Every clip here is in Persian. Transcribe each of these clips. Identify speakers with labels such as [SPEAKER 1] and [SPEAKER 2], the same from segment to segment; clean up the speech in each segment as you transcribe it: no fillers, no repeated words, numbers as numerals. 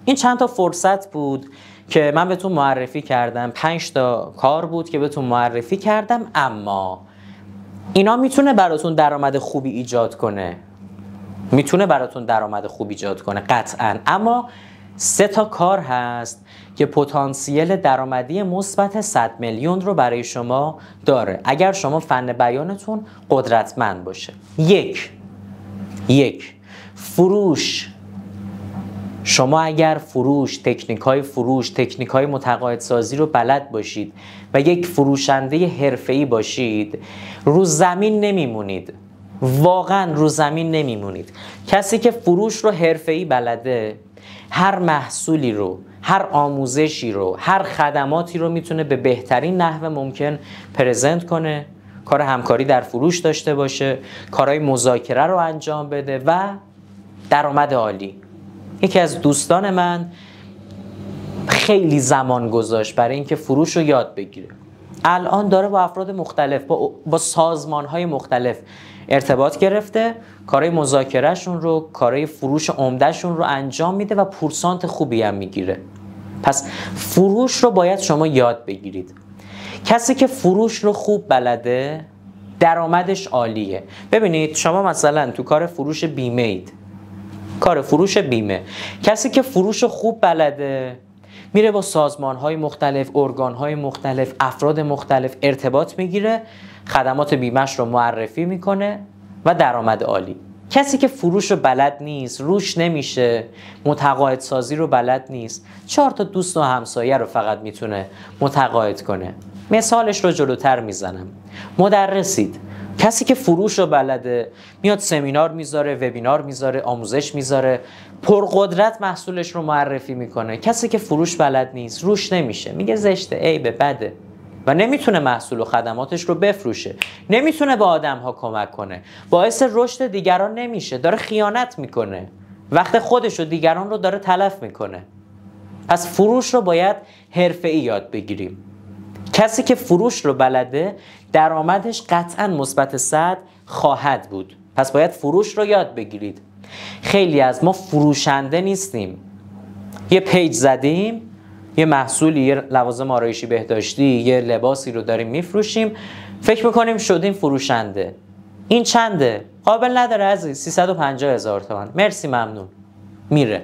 [SPEAKER 1] این چند تا فرصت بود که من بهتون معرفی کردم، 5 تا کار بود که بهتون معرفی کردم، اما اینا میتونه براتون درآمد خوبی ایجاد کنه، میتونه براتون درآمد خوب ایجاد کنه قطعاً، اما 3 تا کار هست که پتانسیل درآمدی مثبت 100 میلیون رو برای شما داره اگر شما فن بیانتون قدرتمند باشه. یک فروش. شما اگر فروش، تکنیک‌های متقاعدسازی رو بلد باشید و یک فروشنده حرفه‌ای باشید، رو زمین نمیمونید. واقعا رو زمین نمیمونید. کسی که فروش رو حرفه‌ای بلده، هر محصولی رو، هر آموزشی رو، هر خدماتی رو میتونه به بهترین نحو ممکن پرزنت کنه، کار همکاری در فروش داشته باشه، کارهای مذاکره رو انجام بده و درآمد عالی. یکی از دوستان من خیلی زمان گذاشت برای اینکه فروش رو یاد بگیره. الان داره با افراد مختلف، با سازمان‌های مختلف ارتباط گرفته، کارهای مذاکرهشون رو، کارهای فروش عمدهشون رو انجام میده و پورسانت خوبی هم میگیره. پس فروش رو باید شما یاد بگیرید. کسی که فروش رو خوب بلده درآمدش عالیه. ببینید شما مثلا تو کار فروش بیمه اید، کار فروش بیمه، کسی که فروش رو خوب بلده میره با سازمان‌های مختلف، ارگان‌های مختلف، افراد مختلف ارتباط میگیره، خدمات بیمه‌اش رو معرفی میکنه و درآمد عالی. کسی که فروش رو بلد نیست، روش نمیشه، متقاعدسازی رو بلد نیست، 4 تا دوست و همسایه رو فقط میتونه متقاعد کنه. مثالش رو جلوتر میزنم. مدرسید، کسی که فروش رو بلده میاد سمینار میذاره، وبینار میذاره، آموزش میذاره، پرقدرت محصولش رو معرفی میکنه. کسی که فروش بلد نیست، روش نمیشه، میگه زشته، عیبه، بده و نمیتونه محصول و خدماتش رو بفروشه، نمیتونه به آدم‌ها کمک کنه، باعث رشد دیگران نمیشه، داره خیانت میکنه، وقت خودش و دیگران رو داره تلف میکنه. پس فروش رو باید حرفه‌ای یاد بگیریم. کسی که فروش رو بلده درآمدش قطعاً مثبت 100 خواهد بود. پس باید فروش رو یاد بگیرید. خیلی از ما فروشنده نیستیم. یه پیج زدیم، یه محصولی، یه لوازم آرایشی بهداشتی، یه لباسی رو داریم میفروشیم، فکر میکنیم شدیم فروشنده. این چنده؟ قابل نداره عزیز، 350,000 تومان. مرسی ممنون. میره.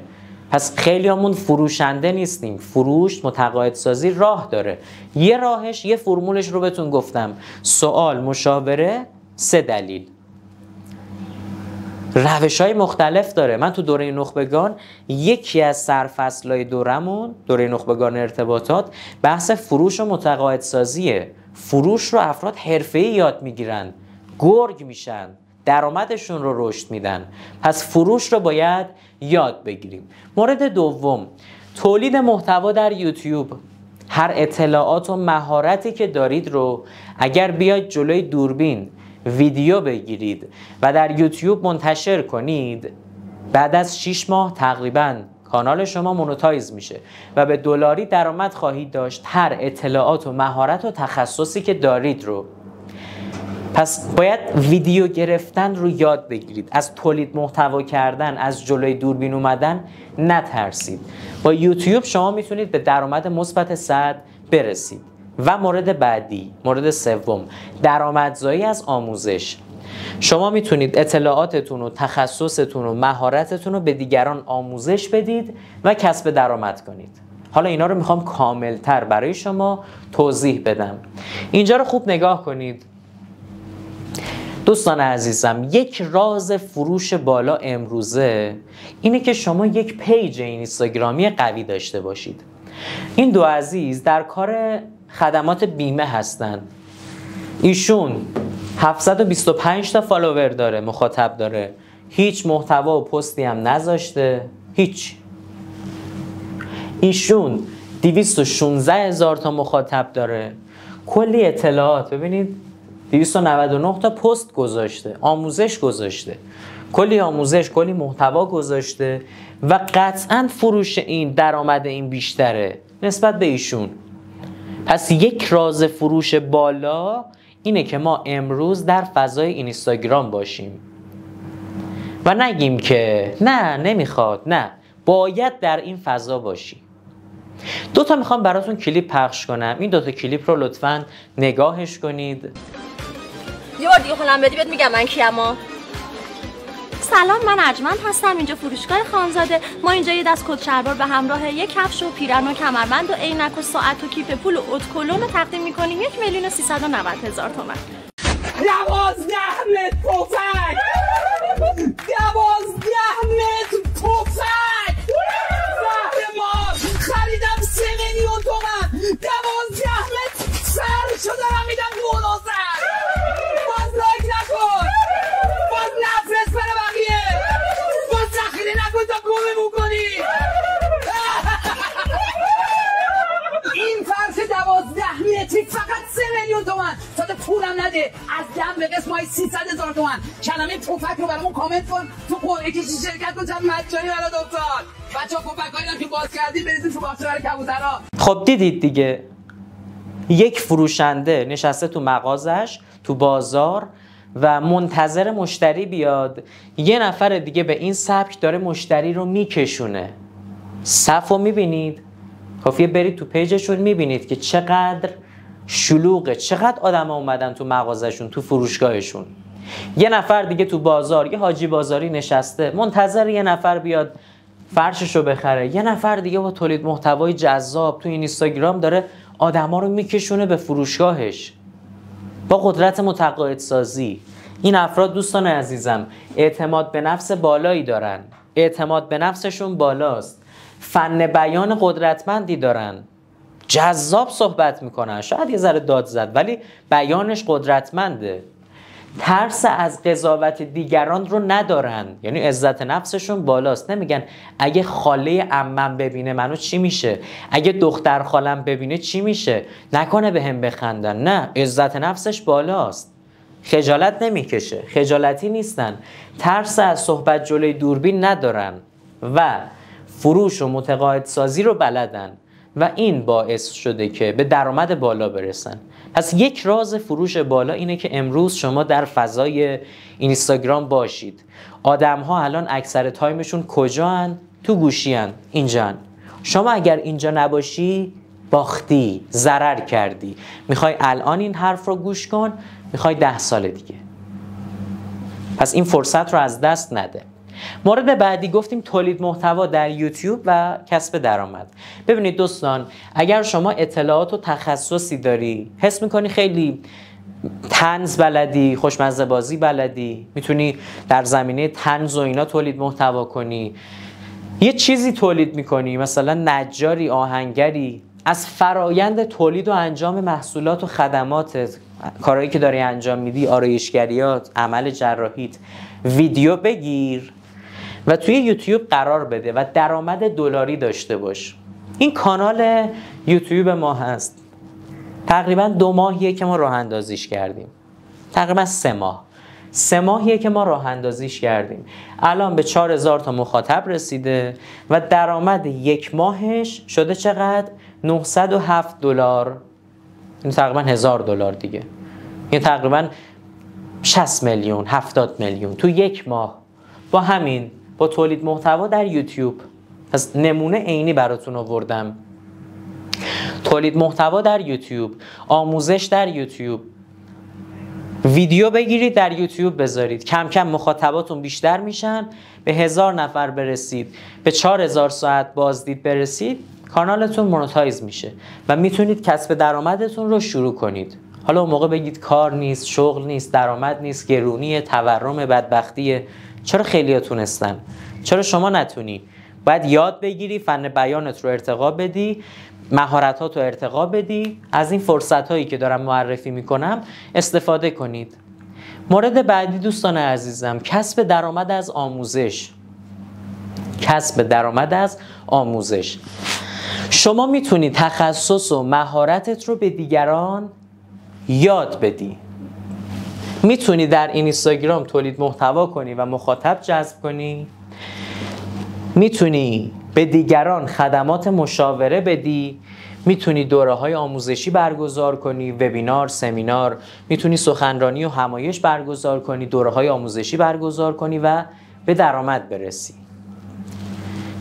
[SPEAKER 1] پس خیلی همون فروشنده نیستیم. فروش، متقاعدسازی راه داره. یه راهش، یه فرمولش رو بهتون گفتم: سوال، مشاوره، 3 دلیل. روش‌های مختلف داره. من تو دوره نخبگان یکی از سرفصل‌های دورمون، دوره نخبگان ارتباطات، بحث فروش و متقاعدسازیه. فروش رو افراد حرفه‌ای یاد میگیرن، گرگ میشن، درآمدشون رو رشد میدن. پس فروش رو باید یاد بگیریم. مورد دوم، تولید محتوا در یوتیوب. هر اطلاعات و مهارتی که دارید رو اگر بیاید جلوی دوربین ویدیو بگیرید و در یوتیوب منتشر کنید، بعد از 6 ماه تقریباً کانال شما مونتایز میشه و به دلاری درآمد خواهید داشت. هر اطلاعات و مهارت و تخصصی که دارید رو. پس باید ویدیو گرفتن رو یاد بگیرید. از تولید محتوا کردن، از جلوی دوربین اومدن نترسید. با یوتیوب شما میتونید به درآمد مثبت 100 برسید. و مورد بعدی، مورد سوم، درآمدزایی از آموزش. شما میتونید اطلاعاتتون و تخصصتون و مهارتتون رو به دیگران آموزش بدید و کسب درآمد کنید. حالا اینا رو میخوام کاملتر برای شما توضیح بدم. اینجا رو خوب نگاه کنید. دوستان عزیزم، یک راز فروش بالا امروزه اینه که شما یک پیج اینستاگرامی قوی داشته باشید. این دو عزیز در کار خدمات بیمه هستن. ایشون 725 تا فالوور داره، مخاطب داره، هیچ محتوا و پستی هم نذاشته، هیچ. ایشون 216,000 تا مخاطب داره، کلی اطلاعات، ببینید 299 تا پست گذاشته، آموزش گذاشته، کلی آموزش، کلی محتوا گذاشته و قطعاً فروش این، درآمد این بیشتره نسبت به ایشون. پس یک راز فروش بالا اینه که ما امروز در فضای اینستاگرام باشیم و نگیم که نه نمیخواد، نه باید در این فضا باشی. 2 تا میخوام براتون کلیپ پخش کنم. این 2 تا کلیپ رو لطفاً نگاهش کنید.
[SPEAKER 2] یه بار دیگه حالم بدی بهت میگم من کیم. سلام، من ارجمند هستم. اینجا فروشگاه خانزاده. ما اینجا یه دست کت شلوار به همراه یک کفش و پیرن و کمربند و عینک و ساعت و کیف پول و اتکلون تقدیم می‌کنیم 1,390,000 تومان.
[SPEAKER 3] 12 متر پفک! 12 متر پفک! زهر مار خریدم 3 میلیون تومان. 12 متر سر شده دارم میدم دونوزن. باز لایک نکن، باز نفرست برای بقیه، باز ذخیره نکن تا گممون کنی. این فرش 12 متری فقط 3 میلیون تومان. تا پولم نده، از دم به قسم های 300,000 تومان. کلمه پفک رو برامون کامنت کن، تو قرعه کشی شرکت کن، چند مجانی برای دکتر. بچه‌ها پفکایی هم که باز کردید بریزید تو باغچه برای کبوترها.
[SPEAKER 1] خب دیدید دیگه، یک فروشنده نشسته تو مغازش تو بازار و منتظر مشتری بیاد. یه نفر دیگه به این سبک داره مشتری رو میکشونه. صفو میبینید؟ کافیه برید تو پیجشون میبینید که چقدر شلوغه، چقدر آدم اومدن تو مغازشون، تو فروشگاهشون. یه نفر دیگه تو بازار، یه حاجی بازاری نشسته منتظر یه نفر بیاد فرشش رو بخره. یه نفر دیگه با تولید محتوای جذاب تو این اینستاگرام داره آدما رو میکشونه به فروشگاهش با قدرت متقاعدسازی. این افراد دوستان عزیزم اعتماد به نفس بالایی دارن، اعتماد به نفسشون بالاست، فن بیان قدرتمندی دارن، جذاب صحبت میکنن، شاید یه ذره داد زد ولی بیانش قدرتمنده. ترس از قضاوت دیگران رو ندارن، یعنی عزت نفسشون بالاست. نمیگن اگه خاله عمم ببینه منو چی میشه، اگه دختر خالم ببینه چی میشه، نکنه به هم بخندن. نه، عزت نفسش بالاست، خجالت نمیکشه، خجالتی نیستن، ترس از صحبت جلوی دوربین ندارن و فروش و متقاعدسازی رو بلدن و این باعث شده که به درآمد بالا برسن. پس یک راز فروش بالا اینه که امروز شما در فضای اینستاگرام باشید. آدم ها الان اکثر تایمشون کجان؟ تو گوشیان، اینجان. شما اگر اینجا نباشی باختی، ضرر کردی. میخوای الان این حرف رو گوش کن، میخوای 10 سال دیگه. پس این فرصت رو از دست نده. مورد بعدی گفتیم تولید محتوا در یوتیوب و کسب درآمد. ببینید دوستان، اگر شما اطلاعات و تخصصی داری، حس میکنی خیلی طنز بلدی، خوشمزه بازی بلدی، میتونی در زمینه طنز و اینا تولید محتوا کنی، یه چیزی تولید میکنی، مثلا نجاری، آهنگری، از فرایند تولید و انجام محصولات و خدماتت، کارهایی که داری انجام میدی، آرایشگریات، عمل جراحیت، ویدیو بگیر و توی یوتیوب قرار بده و درآمد دلاری داشته باش. این کانال یوتیوب ما هست. تقریبا 2 ماهیه که ما راه اندازیش کردیم. تقریبا 3 ماه. 3 ماهیه که ما راه اندازیش کردیم. الان به 4,000 تا مخاطب رسیده و درآمد 1 ماهش شده چقدر؟ $907. این تقریبا $1,000 دیگه. این تقریبا 60 میلیون، 70 میلیون تو 1 ماه. با همین، با تولید محتوا در یوتیوب. پس نمونه عینی براتون آوردم. تولید محتوا در یوتیوب، آموزش در یوتیوب، ویدیو بگیرید در یوتیوب بذارید، کم کم مخاطباتون بیشتر میشن، به 1000 نفر برسید، به 4000 ساعت بازدید برسید، کانالتون مونتایز میشه و میتونید کسب درآمدتون رو شروع کنید. حالا اون موقع بگید کار نیست، شغل نیست، درآمد نیست، گرونیه، تورم، بدبختیه. چرا خیلی‌ها تونستن؟ چرا شما نتونی؟ باید یاد بگیری، فن بیانت رو ارتقا بدی، مهارتات رو ارتقا بدی، از این فرصت‌هایی که دارم معرفی میکنم استفاده کنید. مورد بعدی دوستان عزیزم، کسب درآمد از آموزش. کسب درآمد از آموزش. شما میتونی تخصص و مهارتت رو به دیگران یاد بدی. میتونی در اینستاگرام تولید محتوا کنی و مخاطب جذب کنی. میتونی به دیگران خدمات مشاوره بدی. میتونی دوره‌های آموزشی برگزار کنی، وبینار، سمینار. میتونی سخنرانی و همایش برگزار کنی، دوره‌های آموزشی برگزار کنی و به درآمد برسی.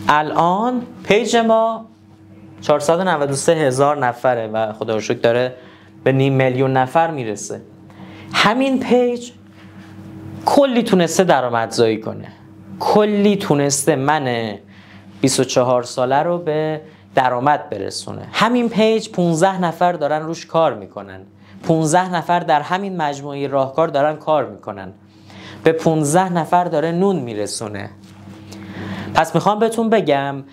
[SPEAKER 1] الان پیج ما 493,000 نفره و خدا رو شکر داره به 500,000 نفر میرسه. همین پیج کلی تونسته درآمدزایی کنه، کلی تونسته من 24 ساله رو به درآمد برسونه. همین پیج 15 نفر دارن روش کار میکنن، 15 نفر در همین مجموعه راهکار دارن کار میکنن، به 15 نفر داره نون میرسونه. پس میخوام بهتون بگم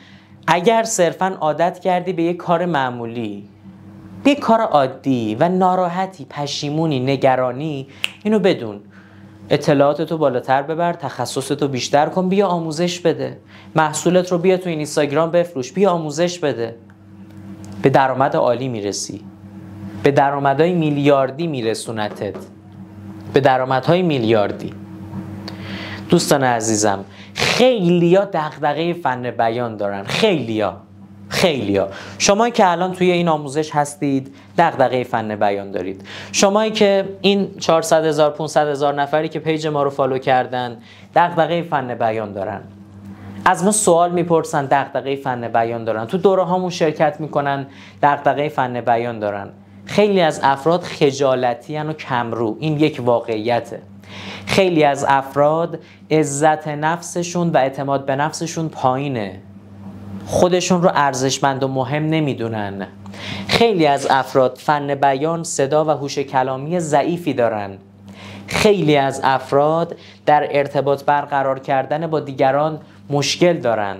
[SPEAKER 1] اگر صرفاً عادت کردی به یک کار معمولی، به یک کار عادی و ناراحتی، پشیمونی، نگرانی، اینو بدون. اطلاعاتتو بالاتر ببر، تخصصتو بیشتر کن، بیا آموزش بده، محصولت رو بیا تو اینستاگرام بفروش، بیا آموزش بده. به درآمد عالی میرسی، به درآمدهای میلیاردی میرسونتت، به درآمدهای میلیاردی. دوستان عزیزم، خیلیا دغدغه فن بیان دارن، خیلیا. شمایی که الان توی این آموزش هستید دغدغه فن بیان دارید. شمایی که این 400,000 500,000 نفری که پیج ما رو فالو کردن دغدغه فن بیان دارن، از ما سوال میپرسن، دغدغه فن بیان دارن، تو دوره هامون شرکت میکنن، دغدغه فن بیان دارن. خیلی از افراد خجالتی ان و کمرو، این یک واقعیته. خیلی از افراد عزت نفسشون و اعتماد به نفسشون پایینه، خودشون رو ارزشمند و مهم نمیدونن. خیلی از افراد فن بیان، صدا و هوش کلامی ضعیفی دارن. خیلی از افراد در ارتباط برقرار کردن با دیگران مشکل دارن.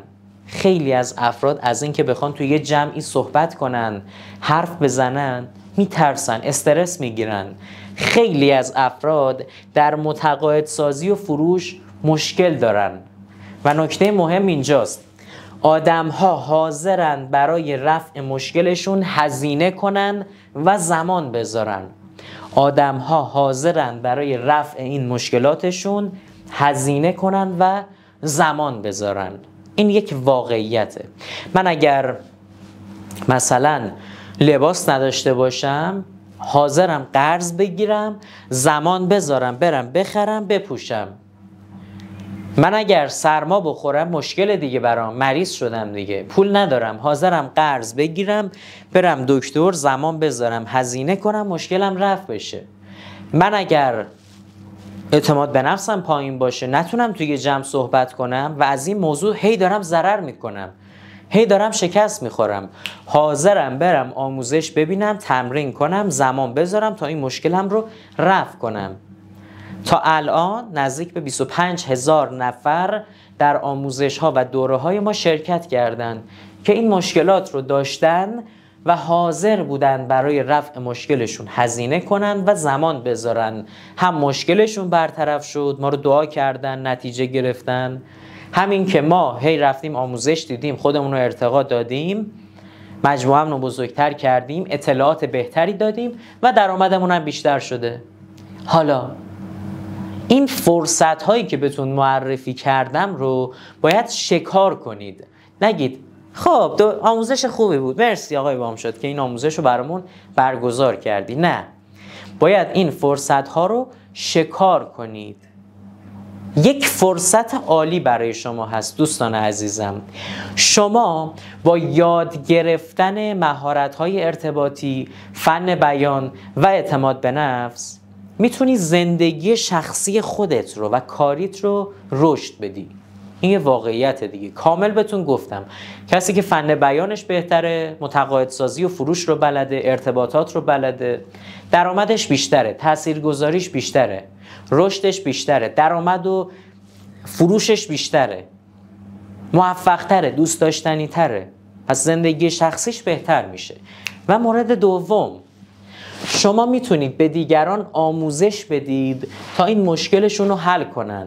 [SPEAKER 1] خیلی از افراد از اینکه بخوان توی یه جمعی صحبت کنن، حرف بزنن، میترسن، استرس میگیرن. خیلی از افراد در متقاعدسازی و فروش مشکل دارن. و نکته مهم اینجاست، آدم‌ها حاضرن برای رفع مشکلشون هزینه کنن و زمان بذارن. آدم‌ها حاضرن برای رفع این مشکلاتشون هزینه کنن و زمان بذارن. این یک واقعیته. من اگر مثلا لباس نداشته باشم، حاضرم قرض بگیرم، زمان بذارم، برم بخرم، بپوشم. من اگر سرما بخورم مشکل دیگه برام، مریض شدم دیگه، پول ندارم، حاضرم قرض بگیرم، برم دکتر، زمان بذارم، هزینه کنم، مشکلم رفع بشه. من اگر اعتماد به نفسم پایین باشه، نتونم توی جمع صحبت کنم و از این موضوع هی دارم ضرر میکنم، هی دارم شکست میخورم، حاضرم برم آموزش ببینم، تمرین کنم، زمان بذارم تا این مشکلم رو رفع کنم. تا الان نزدیک به 25,000 نفر در آموزش ها و دوره های ما شرکت کردند که این مشکلات رو داشتن و حاضر بودن برای رفع مشکلشون هزینه کنن و زمان بذارن. هم مشکلشون برطرف شد، ما رو دعا کردن، نتیجه گرفتن. همین که ما هی رفتیم آموزش دیدیم، خودمون رو ارتقا دادیم، مجموعه‌مون رو بزرگتر کردیم، اطلاعات بهتری دادیم و درآمدمون هم بیشتر شده. حالا این فرصت هایی که بهتون معرفی کردم رو باید شکار کنید. نگید خب آموزش خوبی بود، مرسی آقای بامشاد که این آموزش رو برامون برگزار کردی. نه، باید این فرصت ها رو شکار کنید. یک فرصت عالی برای شما هست دوستان عزیزم. شما با یاد گرفتن مهارت های ارتباطی، فن بیان و اعتماد به نفس میتونی زندگی شخصی خودت رو و کاریت رو رشد بدی. این یه واقعیت دیگه، کامل بهتون گفتم. کسی که فن بیانش بهتره، متقاعدسازی و فروش رو بلده، ارتباطات رو بلده، درآمدش بیشتره، تاثیرگذاریش بیشتره، رشدش بیشتره، درآمد و فروشش بیشتره، موفق‌تره، دوست داشتنی تره، پس زندگی شخصیش بهتر میشه. و مورد دوم، شما میتونید به دیگران آموزش بدید تا این مشکلشون رو حل کنن،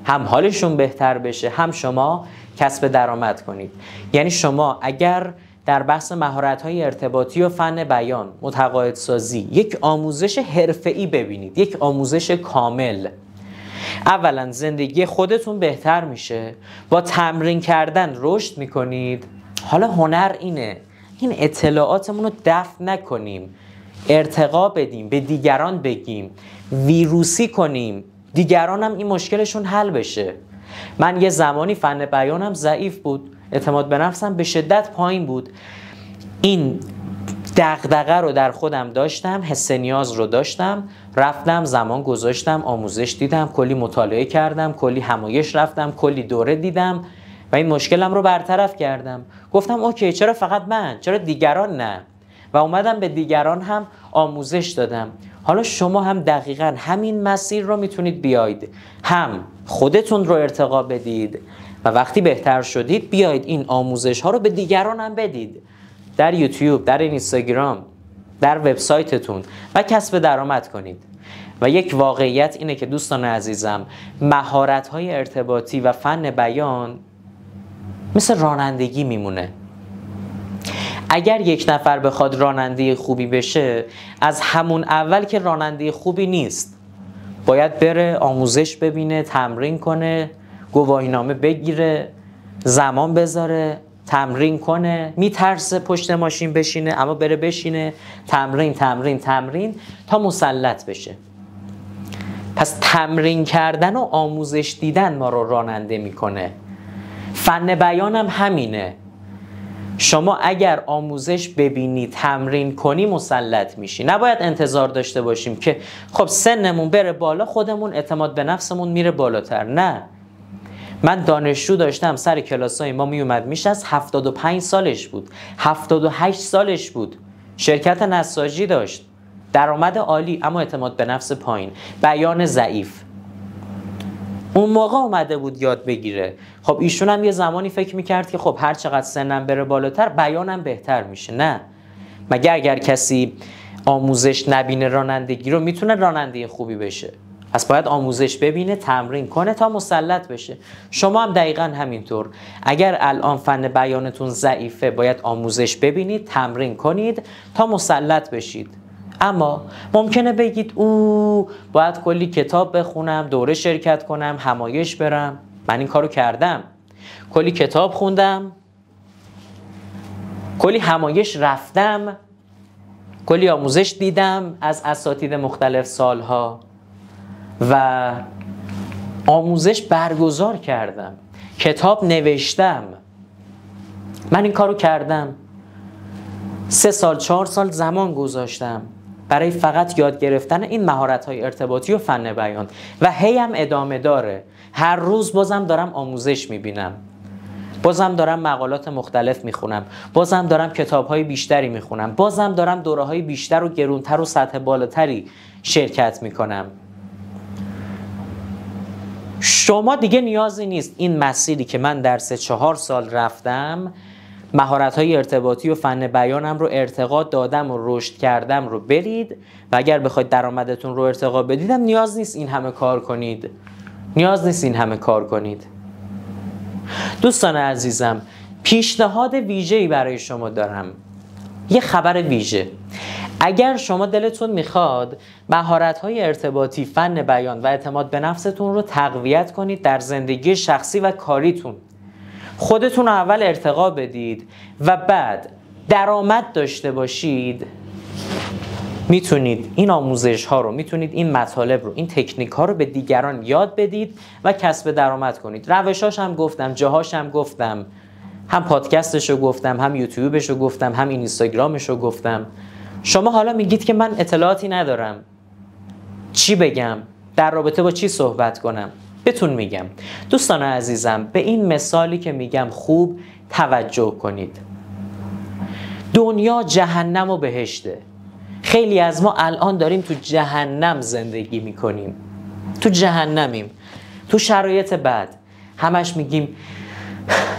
[SPEAKER 1] هم حالشون بهتر بشه، هم شما کسب درآمد کنید. یعنی شما اگر در بحث مهارت‌های ارتباطی و فن بیان، متقاعدسازی یک آموزش حرفه‌ای ببینید، یک آموزش کامل، اولا زندگی خودتون بهتر میشه، با تمرین کردن رشد میکنید. حالا هنر اینه این اطلاعاتمون رو دفع نکنیم، ارتقا بدیم، به دیگران بگیم، ویروسی کنیم، دیگران هم این مشکلشون حل بشه. من یه زمانی فن بیانم ضعیف بود، اعتماد به نفسم به شدت پایین بود. این دغدغه رو در خودم داشتم، حس نیاز رو داشتم، رفتم زمان گذاشتم، آموزش دیدم، کلی مطالعه کردم، کلی همایش رفتم، کلی دوره دیدم و این مشکلم رو برطرف کردم. گفتم اوکی، چرا فقط من؟ چرا دیگران نه؟ و اومدم به دیگران هم آموزش دادم. حالا شما هم دقیقاً همین مسیر رو میتونید بیاید، هم خودتون رو ارتقا بدید و وقتی بهتر شدید بیاید این آموزش ها رو به دیگران هم بدید، در یوتیوب، در اینستاگرام، در وبسایتتون و کسب درآمد کنید. و یک واقعیت اینه که دوستان عزیزم، مهارت‌های ارتباطی و فن بیان مثل رانندگی میمونه. اگر یک نفر بخواد راننده خوبی بشه، از همون اول که راننده خوبی نیست، باید بره آموزش ببینه، تمرین کنه، گواهینامه بگیره، زمان بذاره، تمرین کنه، میترسه پشت ماشین بشینه اما بره بشینه، تمرین تمرین تمرین تا مسلط بشه. پس تمرین کردن و آموزش دیدن ما رو راننده میکنه. فن بیان هم همینه. شما اگر آموزش ببینی، تمرین کنی، مسلط میشی. نباید انتظار داشته باشیم که خب سنمون بره بالا، خودمون اعتماد به نفسمون میره بالاتر. نه، من دانشجو داشتم سر کلاسای ما میومد میشست، 75 سالش بود، 78 سالش بود، شرکت نساجی داشت، درآمد عالی اما اعتماد به نفس پایین، بیان ضعیف. اون موقع اومده بود یاد بگیره. خب ایشون هم یه زمانی فکر میکرد که خب هر چقدر سنم بره بالاتر بیانم بهتر میشه. نه، مگه اگر کسی آموزش نبینه رانندگی رو میتونه راننده خوبی بشه؟ پس باید آموزش ببینه، تمرین کنه تا مسلط بشه. شما هم دقیقاً همینطور. اگر الان فن بیانتون ضعیفه، باید آموزش ببینید، تمرین کنید تا مسلط بشید. اما ممکنه بگید باید کلی کتاب بخونم، دوره شرکت کنم، همایش برم. من این کارو کردم، کلی کتاب خوندم، کلی همایش رفتم، کلی آموزش دیدم از اساتید مختلف سالها و آموزش برگزار کردم، کتاب نوشتم. من این کارو کردم، 3 سال 4 سال زمان گذاشتم برای فقط یاد گرفتن این مهارت‌های ارتباطی و فن بیان و هی هم ادامه داره. هر روز بازم دارم آموزش میبینم، بازم دارم مقالات مختلف میخونم، بازم دارم کتاب‌های بیشتری میخونم، بازم دارم دوره‌های بیشتر و گرونتر و سطح بالاتری شرکت میکنم. شما دیگه نیازی نیست این مسیری که من در 3-4 سال رفتم، مهارت‌های ارتباطی و فن بیانم رو ارتقا دادم و رشد کردم رو برید و اگر بخواید درآمدتون رو ارتقا بدیدم، نیاز نیست این همه کار کنید. نیاز نیست این همه کار کنید. دوستان عزیزم، پیشنهاد ویژه‌ای برای شما دارم. یه خبر ویژه. اگر شما دلتون میخواد مهارت‌های ارتباطی، فن بیان و اعتماد به نفستون رو تقویت کنید در زندگی شخصی و کاریتون، خودتون رو اول ارتقا بدید و بعد درآمد داشته باشید، میتونید این آموزش ها رو، میتونید این مطالب رو، این تکنیک ها رو به دیگران یاد بدید و کسب درآمد کنید. روشاش هم گفتم، جاهاش هم گفتم، هم پادکستش رو گفتم، هم یوتیوبش رو گفتم، هم اینستاگرامش رو گفتم. شما حالا میگید که من اطلاعاتی ندارم، چی بگم؟ در رابطه با چی صحبت کنم؟ بهتون میگم. دوستان عزیزم، به این مثالی که میگم خوب توجه کنید. دنیا جهنم و بهشته. خیلی از ما الان داریم تو جهنم زندگی میکنیم، تو جهنمیم، تو شرایط بد. همش میگیم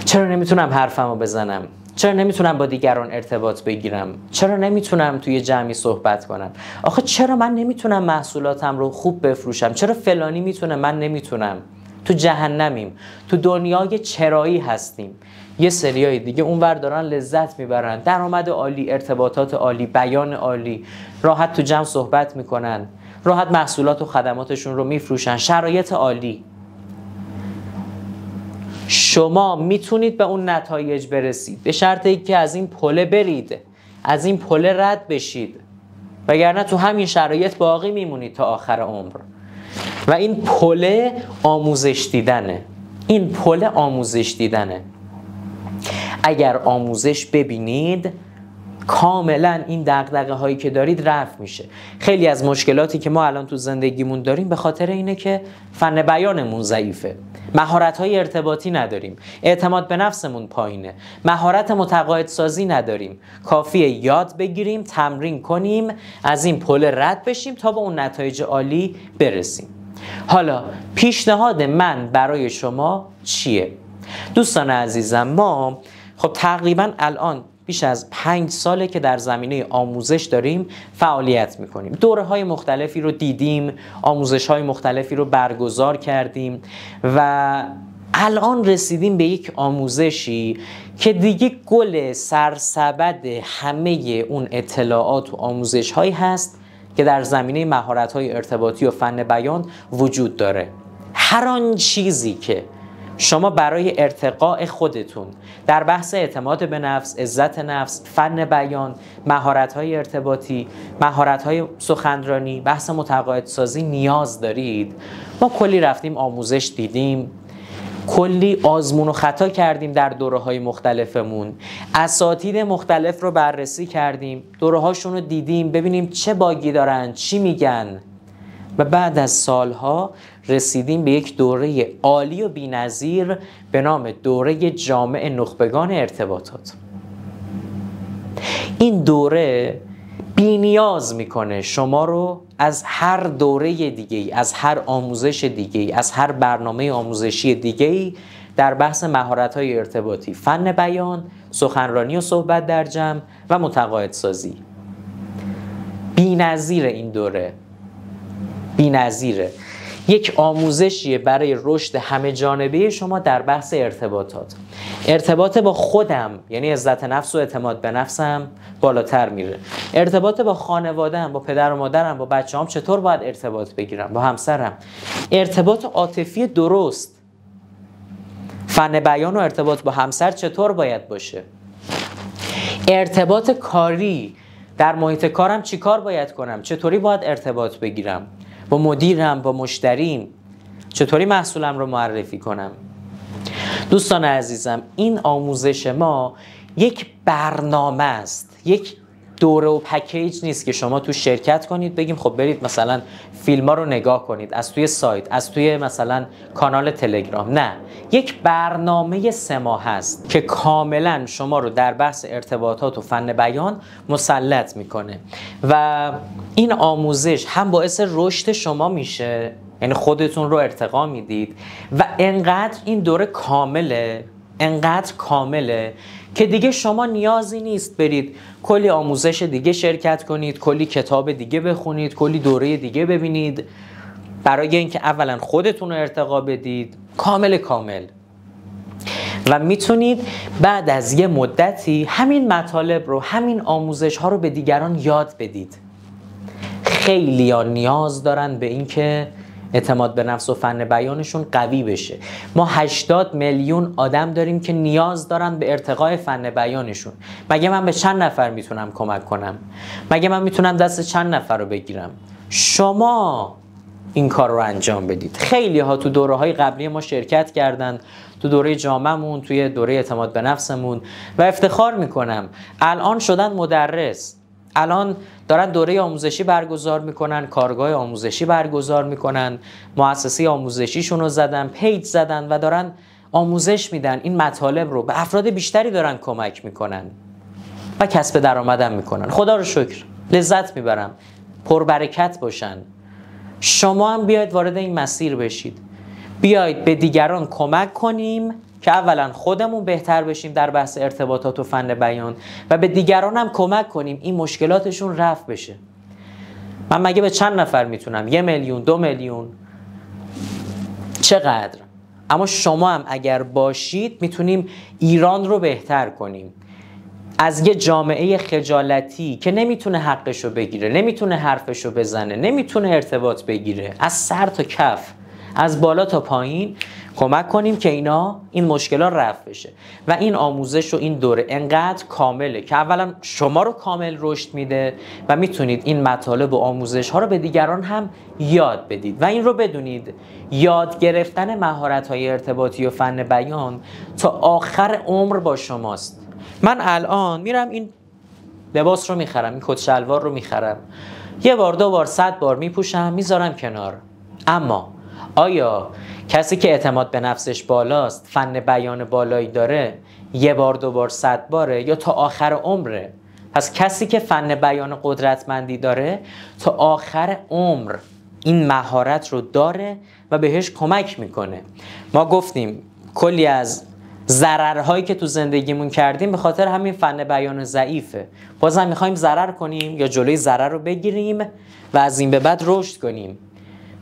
[SPEAKER 1] چرا نمیتونم حرفمو بزنم، چرا نمیتونم با دیگران ارتباط بگیرم، چرا نمیتونم توی جمعی صحبت کنم، آخه چرا من نمیتونم محصولاتم رو خوب بفروشم، چرا فلانی میتونه من نمیتونم. تو جهنمیم، تو دنیای چرایی هستیم. یه سریای دیگه اونور دارن لذت میبرن، درآمد عالی، ارتباطات عالی، بیان عالی، راحت تو جمع صحبت میکنن، راحت محصولات و خدماتشون رو میفروشن، شرایط عالی. شما میتونید به اون نتایج برسید به شرطی که از این پله برید، از این پله رد بشید، وگرنه تو همین شرایط باقی میمونید تا آخر عمر. و این پله آموزش دیدنه، این پله آموزش دیدنه. اگر آموزش ببینید کاملا این دغدغه هایی که دارید رفع میشه. خیلی از مشکلاتی که ما الان تو زندگیمون داریم به خاطر اینه که فن بیانمون ضعیفه، مهارت های ارتباطی نداریم، اعتماد به نفسمون پایینه، مهارت متقاعدسازی نداریم. کافیه یاد بگیریم، تمرین کنیم، از این پل رد بشیم تا به اون نتایج عالی برسیم. حالا پیشنهاد من برای شما چیه؟ دوستان عزیزم، ما خب تقریبا الان بیش از 5 ساله که در زمینه آموزش داریم فعالیت میکنیم. دوره های مختلفی رو دیدیم، آموزش های مختلفی رو برگزار کردیم و الان رسیدیم به یک آموزشی که دیگه گل سرسبد همه اون اطلاعات و آموزش هایی هست که در زمینه مهارت های ارتباطی و فن بیان وجود داره. هر آن چیزی که شما برای ارتقاء خودتون در بحث اعتماد به نفس، عزت نفس، فن بیان، مهارت‌های ارتباطی، مهارت‌های سخنرانی، بحث متقاعدسازی نیاز دارید، ما کلی رفتیم آموزش دیدیم، کلی آزمون و خطا کردیم در دوره‌های مختلفمون، اساتید مختلف رو بررسی کردیم، دوره‌هاشون رو دیدیم ببینیم چه باگی دارن، چی میگن و بعد از سالها رسیدیم به یک دوره عالی و بی‌نظیر به نام دوره جامع نخبگان ارتباطات. این دوره بی‌نیاز میکنه شما رو از هر دوره دیگه‌ای، از هر آموزش دیگه‌ای، از هر برنامه آموزشی دیگه‌ای در بحث مهارت‌های ارتباطی، فن بیان، سخنرانی و صحبت در جمع و متقاعدسازی. بی‌نظیر این دوره، بی‌نظیره. یک آموزشیه برای رشد همه جانبه شما در بحث ارتباطات. ارتباط با خودم یعنی عزت نفس و اعتماد به نفسم بالاتر میره. ارتباط با خانواده‌ام، با پدر و مادرم، با بچه‌هام چطور باید ارتباط بگیرم، با همسرم. ارتباط عاطفی درست. فن بیان و ارتباط با همسر چطور باید باشه. ارتباط کاری، در محیط کارم چی کار باید کنم، چطوری باید ارتباط بگیرم با مدیرم، با مشتریم، چطوری محصولم رو معرفی کنم. دوستان عزیزم، این آموزش ما یک برنامه است، یک دوره و پکیج نیست که شما تو شرکت کنید بگیم خب برید مثلا فیلم ها رو نگاه کنید از توی سایت، از توی مثلا کانال تلگرام. نه، یک برنامه 3 ماه هست که کاملا شما رو در بحث ارتباطات و فن بیان مسلط میکنه و این آموزش هم باعث رشد شما میشه، یعنی خودتون رو ارتقا میدید و انقدر این دوره کامله، انقدر کامله که دیگه شما نیازی نیست برید کلی آموزش دیگه شرکت کنید، کلی کتاب دیگه بخونید، کلی دوره دیگه ببینید برای اینکه اولا خودتون رو ارتقا بدید. کامل و میتونید بعد از یه مدتی همین مطالب رو، همین آموزش ها رو به دیگران یاد بدید. خیلی ها نیاز دارن به اینکه اعتماد به نفس و فن بیانشون قوی بشه. ما 80 میلیون آدم داریم که نیاز دارن به ارتقای فن بیانشون. مگه من به چند نفر میتونم کمک کنم؟ مگه من میتونم دست چند نفر رو بگیرم؟ شما این کار رو انجام بدید. خیلی ها تو دوره های قبلی ما شرکت کردن، تو دوره جامعمون، توی دوره اعتماد به نفسمون و افتخار میکنم الان شدن مدرس، الان دارن دوره آموزشی برگزار میکنن، کارگاه آموزشی برگزار میکنن، مؤسسه آموزشیشون رو زدن، پیج زدن و دارن آموزش میدن. این مطالب رو به افراد بیشتری دارن کمک میکنن و کسب درآمدم میکنن. خدا رو شکر، لذت میبرم، پربرکت باشن. شما هم بیاید وارد این مسیر بشید، بیاید به دیگران کمک کنیم که اولا خودمون بهتر بشیم در بحث ارتباطات و فن بیان و به دیگران هم کمک کنیم این مشکلاتشون رفع بشه. من مگه به چند نفر میتونم؟ 1 میلیون، 2 میلیون، چقدر؟ اما شما هم اگر باشید میتونیم ایران رو بهتر کنیم. از یه جامعه خجالتی که نمیتونه حقشو بگیره، نمیتونه حرفشو بزنه، نمیتونه ارتباط بگیره، از سر تا کف، از بالا تا پایین، کمک کنیم که این مشکلات رفع بشه. و این آموزش و این دوره انقدر کامله که اولا شما رو کامل رشد میده و میتونید این مطالب و آموزش ها رو به دیگران هم یاد بدید. و این رو بدونید یاد گرفتن مهارت های ارتباطی و فن بیان تا آخر عمر با شماست. من الان میرم این لباس رو میخرم، این کت شلوار رو میخرم، یه بار 2 بار 100 بار میپوشم میذارم کنار. اما آیا کسی که اعتماد به نفسش بالاست، فن بیان بالایی داره، 1 بار 2 بار 100 باره یا تا آخر عمره؟ پس کسی که فن بیان قدرتمندی داره تا آخر عمر این مهارت رو داره و بهش کمک میکنه. ما گفتیم کلی از ضررهایی که تو زندگیمون کردیم به خاطر همین فن بیان ضعیفه. بازم میخوایم ضرر کنیم یا جلوی ضرر رو بگیریم و از این به بعد رشد کنیم.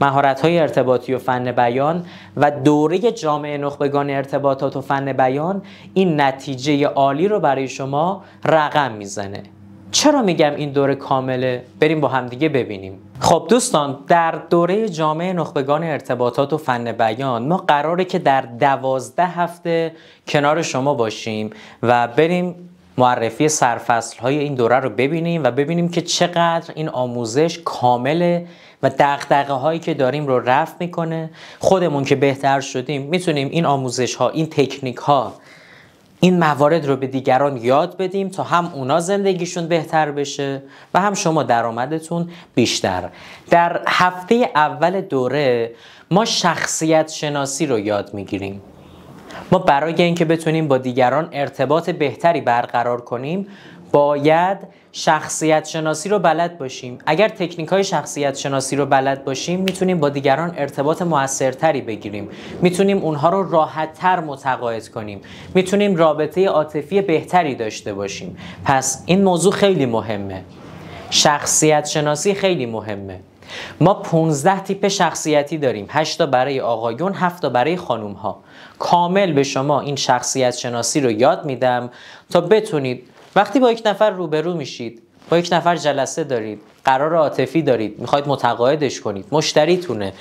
[SPEAKER 1] مهارت‌های ارتباطی و فن بیان و دوره جامعه نخبگان ارتباطات و فن بیان این نتیجه عالی رو برای شما رقم میزنه. چرا میگم این دوره کامله؟ بریم با همدیگه ببینیم. خب دوستان، در دوره جامعه نخبگان ارتباطات و فن بیان ما قراره که در 12 هفته کنار شما باشیم و بریم معرفی سرفصل‌های این دوره رو ببینیم و ببینیم که چقدر این آموزش کامله و دغدغه هایی که داریم رو رفع میکنه. خودمون که بهتر شدیم میتونیم این آموزش ها، این تکنیک ها، این موارد رو به دیگران یاد بدیم تا هم اونا زندگیشون بهتر بشه و هم شما درآمدتون بیشتر. در هفته اول دوره ما شخصیت شناسی رو یاد میگیریم. ما برای اینکه بتونیم با دیگران ارتباط بهتری برقرار کنیم باید شخصیت شناسی رو بلد باشیم. اگر تکنیک های شخصیت شناسی رو بلد باشیم میتونیم با دیگران ارتباط موثرتری بگیریم، میتونیم اونها رو راحت‌تر متقاعد کنیم، میتونیم رابطه عاطفی بهتری داشته باشیم. پس این موضوع خیلی مهمه. شخصیت شناسی خیلی مهمه. ما 15 تیپ شخصیتی داریم، 8 تا برای آقایون، 7 تا برای خانوم ها. کامل به شما این شخصیت شناسی رو یاد میدم تا بتونید وقتی با یک نفر روبرو میشید، با یک نفر جلسه دارید، قرار عاطفی دارید، میخواید متقاعدش کنید، مشتریتونه،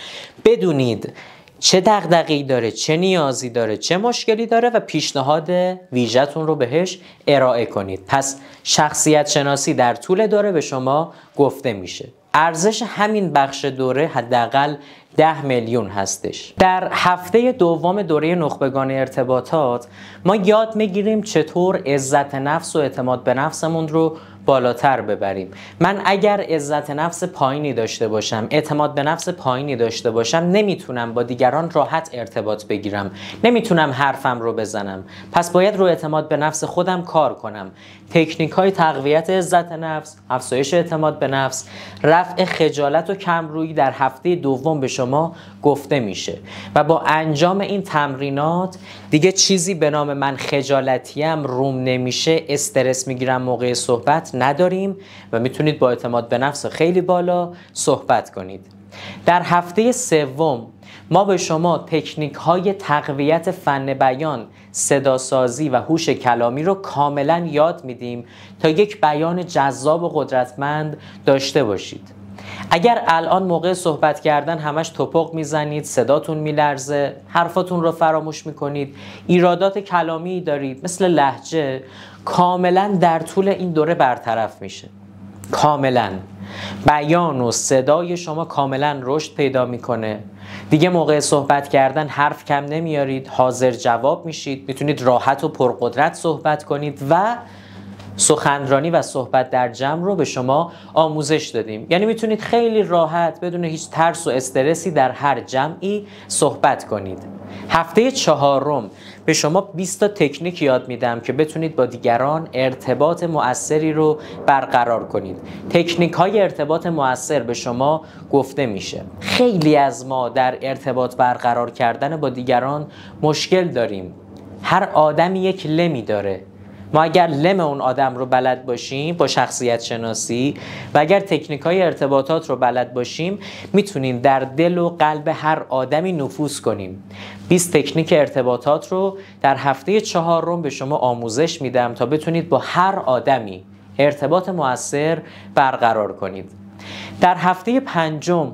[SPEAKER 1] بدونید چه دغدغه‌ای داره، چه نیازی داره، چه مشکلی داره و پیشنهاد ویژه‌تون رو بهش ارائه کنید. پس شخصیت شناسی در طول دوره به شما گفته میشه. ارزش همین بخش دوره حداقل 10 میلیون هستش. در هفته دوم دوره نخبگان ارتباطات ما یاد میگیریم چطور عزت نفس و اعتماد به نفسمون رو بالاتر ببریم. من اگر عزت نفس پایینی داشته باشم، اعتماد به نفس پایینی داشته باشم، نمیتونم با دیگران راحت ارتباط بگیرم، نمیتونم حرفم رو بزنم. پس باید رو اعتماد به نفس خودم کار کنم. تکنیک های تقویت عزت نفس، افزایش اعتماد به نفس، رفع خجالت و کمرویی در هفته دوم به شما گفته میشه و با انجام این تمرینات دیگه چیزی به نام من خجالتیم روم نمیشه، استرس میگیرم موقع صحبت نداریم و میتونید با اعتماد به نفس خیلی بالا صحبت کنید. در هفته سوم ما به شما تکنیک های تقویت فن بیان، صداسازی و هوش کلامی رو کاملا یاد میدیم تا یک بیان جذاب و قدرتمند داشته باشید. اگر الان موقع صحبت کردن همش توپق میزنید، صداتون میلرزه، حرفاتون رو فراموش میکنید، ایرادات کلامی دارید مثل لهجه، کاملا در طول این دوره برطرف میشه. کاملا بیان و صدای شما کاملا رشد پیدا میکنه. دیگه موقع صحبت کردن حرف کم نمیارید، حاضر جواب میشید، میتونید راحت و پرقدرت صحبت کنید و سخنرانی و صحبت در جمع رو به شما آموزش دادیم. یعنی میتونید خیلی راحت بدون هیچ ترس و استرسی در هر جمعی صحبت کنید. هفته چهارم به شما 20 تا تکنیک یاد میدم که بتونید با دیگران ارتباط مؤثری رو برقرار کنید. تکنیک های ارتباط مؤثر به شما گفته میشه. خیلی از ما در ارتباط برقرار کردن با دیگران مشکل داریم. هر آدمی یک لمی داره. ما اگر لم اون آدم رو بلد باشیم با شخصیت شناسی و اگر تکنیک‌های ارتباطات رو بلد باشیم میتونیم در دل و قلب هر آدمی نفوذ کنیم. 20 تکنیک ارتباطات رو در هفته چهارم به شما آموزش میدم تا بتونید با هر آدمی ارتباط مؤثر برقرار کنید. در هفته پنجم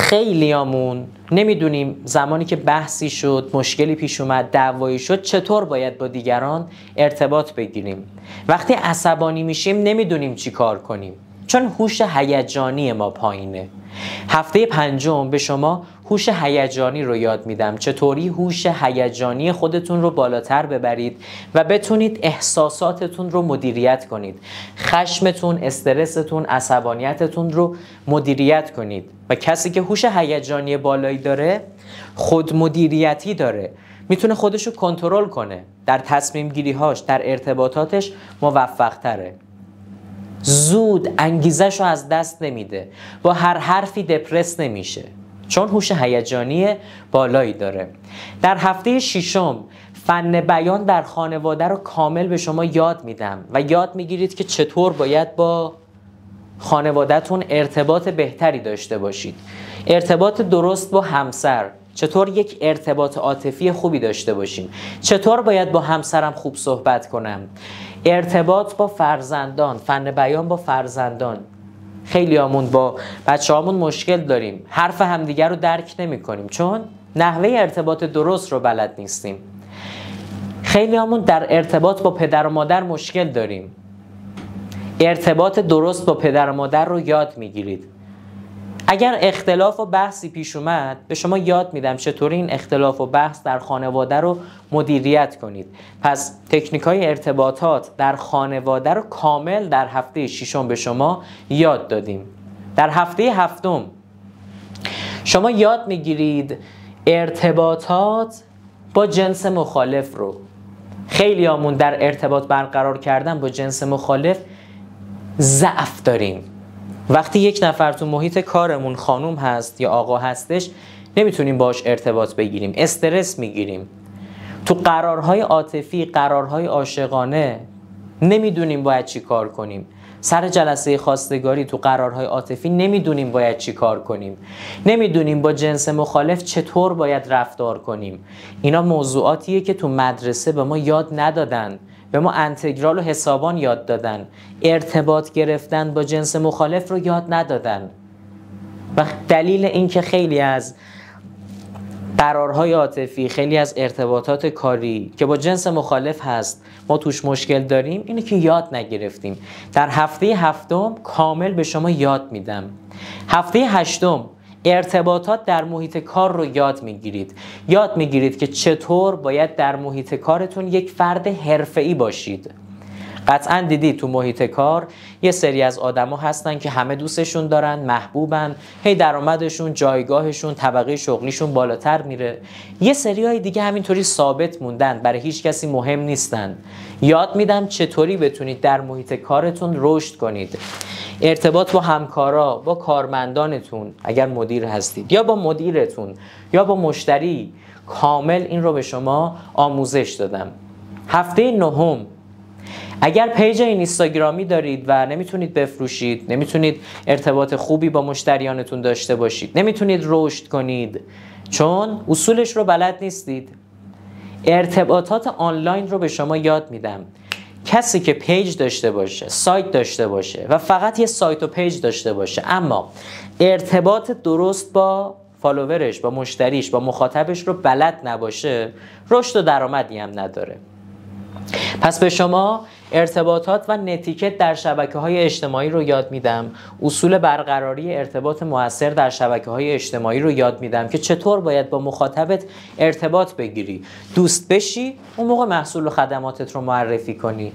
[SPEAKER 1] خیلیامون نمیدونیم زمانی که بحثی شد، مشکلی پیش اومد، دعوایی شد، چطور باید با دیگران ارتباط بگیریم. وقتی عصبانی میشیم نمیدونیم چی کار کنیم، چون هوش هیجانی ما پایینه. هفته پنجم به شما هوش هیجانی رو یاد میدم، چطوری هوش هیجانی خودتون رو بالاتر ببرید و بتونید احساساتتون رو مدیریت کنید. خشمتون، استرستون، عصبانیتتون رو مدیریت کنید. و کسی که هوش هیجانی بالایی داره، خود مدیریتی داره، میتونه خودشو کنترل کنه، در تصمیم گیریهاش، در ارتباطاتش موفق تره. زود انگیزش رو از دست نمیده، با هر حرفی دپرس نمیشه، چون هوش هیجانی بالایی داره. در هفته ششم فن بیان در خانواده رو کامل به شما یاد میدم و یاد میگیرید که چطور باید با خانواده‌تون ارتباط بهتری داشته باشید. ارتباط درست با همسر، چطور یک ارتباط عاطفی خوبی داشته باشیم، چطور باید با همسرم خوب صحبت کنم. ارتباط با فرزندان، فن بیان با فرزندان. خیلیامون با بچه‌هامون مشکل داریم، حرف همدیگر رو درک نمی‌کنیم چون نحوه ارتباط درست رو بلد نیستیم. خیلیامون در ارتباط با پدر و مادر مشکل داریم. ارتباط درست با پدر و مادر رو یاد میگیرید. اگر اختلاف و بحثی پیش اومد، به شما یاد میدم چطوری این اختلاف و بحث در خانواده رو مدیریت کنید. پس تکنیک‌های ارتباطات در خانواده رو کامل در هفته ششم به شما یاد دادیم. در هفته هفتم شما یاد میگیرید ارتباطات با جنس مخالف رو. خیلیامون در ارتباط برقرار کردن با جنس مخالف ضعف داریم. وقتی یک نفر تو محیط کارمون خانوم هست یا آقا هستش، نمیتونیم باش ارتباط بگیریم، استرس میگیریم. تو قرارهای عاطفی، قرارهای عاشقانه نمیدونیم باید چی کار کنیم. سر جلسه خواستگاری تو قرارهای عاطفی نمیدونیم باید چی کار کنیم. نمیدونیم با جنس مخالف چطور باید رفتار کنیم. اینا موضوعاتیه که تو مدرسه به ما یاد ندادن. به ما انتگرال و حسابان یاد دادن، ارتباط گرفتن با جنس مخالف رو یاد ندادن. و دلیل این که خیلی از قرارهای عاطفی، خیلی از ارتباطات کاری که با جنس مخالف هست ما توش مشکل داریم، اینه که یاد نگرفتیم. در هفته هفتم کامل به شما یاد میدم. هفته هشتم ارتباطات در محیط کار رو یاد میگیرید. یاد میگیرید که چطور باید در محیط کارتون یک فرد حرفه‌ای باشید. قطعا دیدید تو محیط کار یه سری از آدما هستن که همه دوستشون دارن، محبوبن، هی درآمدشون، جایگاهشون، طبقه شغلیشون بالاتر میره. یه سریای دیگه همینطوری ثابت موندن، برای هیچ کسی مهم نیستن. یاد میدم چطوری بتونید در محیط کارتون رشد کنید. ارتباط با همکارا، با کارمندانتون اگر مدیر هستید، یا با مدیرتون یا با مشتری، کامل این رو به شما آموزش دادم. هفته نهم اگر پیج اینستاگرامی دارید و نمیتونید بفروشید، نمیتونید ارتباط خوبی با مشتریانتون داشته باشید، نمیتونید رشد کنید چون اصولش رو بلد نیستید، ارتباطات آنلاین رو به شما یاد میدم. کسی که پیج داشته باشه، سایت داشته باشه و فقط یه سایت و پیج داشته باشه اما ارتباط درست با فالوورش، با مشتریش، با مخاطبش رو بلد نباشه، رشد و درآمدی هم نداره. پس به شما ارتباطات و نتیکت در شبکه‌های اجتماعی رو یاد میدم. اصول برقراری ارتباط مؤثر در شبکه‌های اجتماعی رو یاد میدم که چطور باید با مخاطبت ارتباط بگیری، دوست بشی، اون موقع محصول و خدماتت رو معرفی کنی.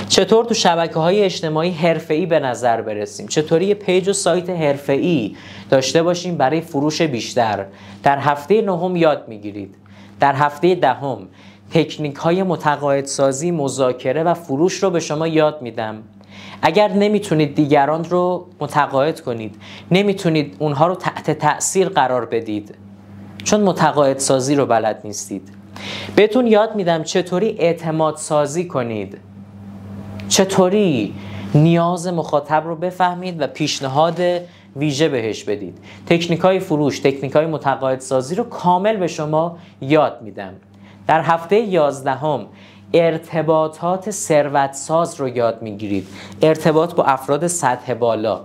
[SPEAKER 1] چطور تو شبکه‌های اجتماعی حرفه‌ای به نظر برسیم، چطوری یه پیج و سایت حرفه‌ای داشته باشیم برای فروش بیشتر. در هفته نهم یاد میگیرید. در هفته دهم تکنیک‌های متقاعدسازی، مذاکره و فروش رو به شما یاد میدم. اگر نمیتونید دیگران رو متقاعد کنید، نمیتونید اونها رو تحت تأثیر قرار بدید چون متقاعدسازی رو بلد نیستید، بهتون یاد میدم چطوری اعتماد سازی کنید، چطوری نیاز مخاطب رو بفهمید و پیشنهاد ویژه بهش بدید. تکنیک‌های فروش، تکنیک‌های متقاعدسازی رو کامل به شما یاد میدم. در هفته 11 ارتباطات ثروتساز رو یاد میگیرید. ارتباط با افراد سطح بالا.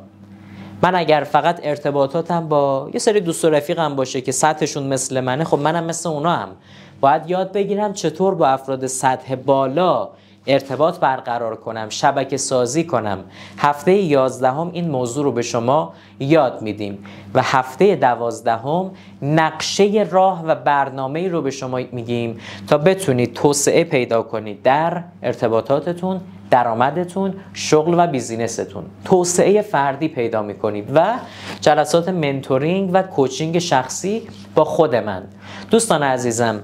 [SPEAKER 1] من اگر فقط ارتباطاتم با یه سری دوست و رفیقم باشه که سطحشون مثل منه، خب منم مثل اونا هم باید یاد بگیرم چطور با افراد سطح بالا ارتباط برقرار کنم، شبکه سازی کنم. هفته 11 این موضوع رو به شما یاد میدیم و هفته 12 نقشه راه و برنامه‌ای رو به شما میگیم تا بتونید توسعه پیدا کنید در ارتباطاتتون، درآمدتون، شغل و بیزینستون. توسعه فردی پیدا میکنید و جلسات منتورینگ و کوچینگ شخصی با خود من. دوستان عزیزم،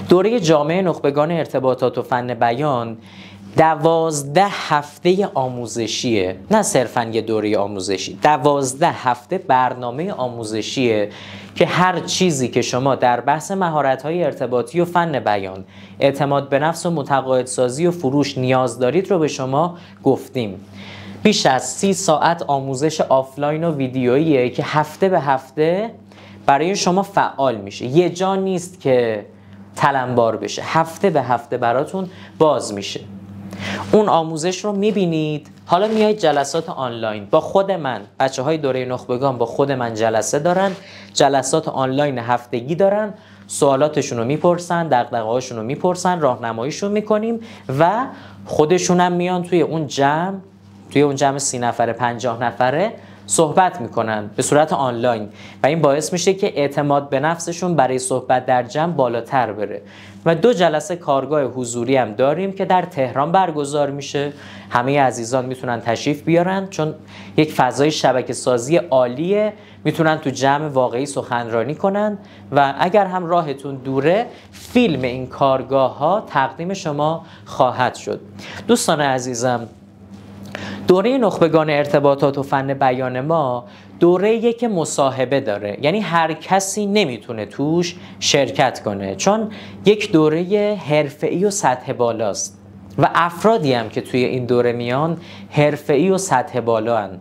[SPEAKER 1] دوره جامعه نخبگان ارتباطات و فن بیان 12 هفته آموزشیه، نه صرفاً یه دوره آموزشی. 12 هفته برنامه آموزشیه که هر چیزی که شما در بحث مهارت‌های ارتباطی و فن بیان، اعتماد به نفس و متقاعدسازی و فروش نیاز دارید رو به شما گفتیم. بیش از 30 ساعت آموزش آفلاین و ویدیوییه که هفته به هفته برای شما فعال میشه. یه جا نیست که تلمبار بشه، هفته به هفته براتون باز میشه. اون آموزش رو میبینید. حالا میایید جلسات آنلاین با خود من. بچه های دوره نخبگان با خود من جلسه دارن، جلسات آنلاین هفتگی دارن، سوالاتشون رو میپرسن، دغدغه هاشون رو میپرسن، راهنماییشون میکنیم و خودشون هم میان توی اون جمع 30 نفره 50 نفره صحبت میکنن به صورت آنلاین و این باعث میشه که اعتماد به نفسشون برای صحبت در جمع بالاتر بره. و 2 جلسه کارگاه حضوری هم داریم که در تهران برگزار میشه. همه عزیزان میتونن تشریف بیارن چون یک فضای شبکه سازی عالیه، میتونن تو جمع واقعی سخنرانی کنن و اگر هم راهتون دوره فیلم این کارگاه ها تقدیم شما خواهد شد. دوستان عزیزم، دوره نخبگان ارتباطات و فن بیان ما دوره‌ایه که مصاحبه داره، یعنی هر کسی نمیتونه توش شرکت کنه چون یک دوره حرفه‌ای و سطح بالاست و افرادی هم که توی این دوره میان حرفه‌ای و سطح بالا هن.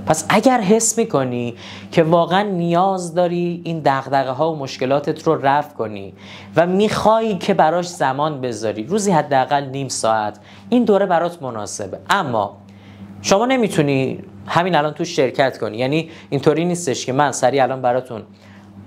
[SPEAKER 1] پس اگر حس میکنی که واقعا نیاز داری این دغدغه ها و مشکلاتت رو رفع کنی و میخوای که براش زمان بذاری، روزی حداقل نیم ساعت، این دوره برات مناسبه. اما شما نمیتونی همین الان تو شرکت کنی، یعنی اینطوری نیستش که من سریع الان براتون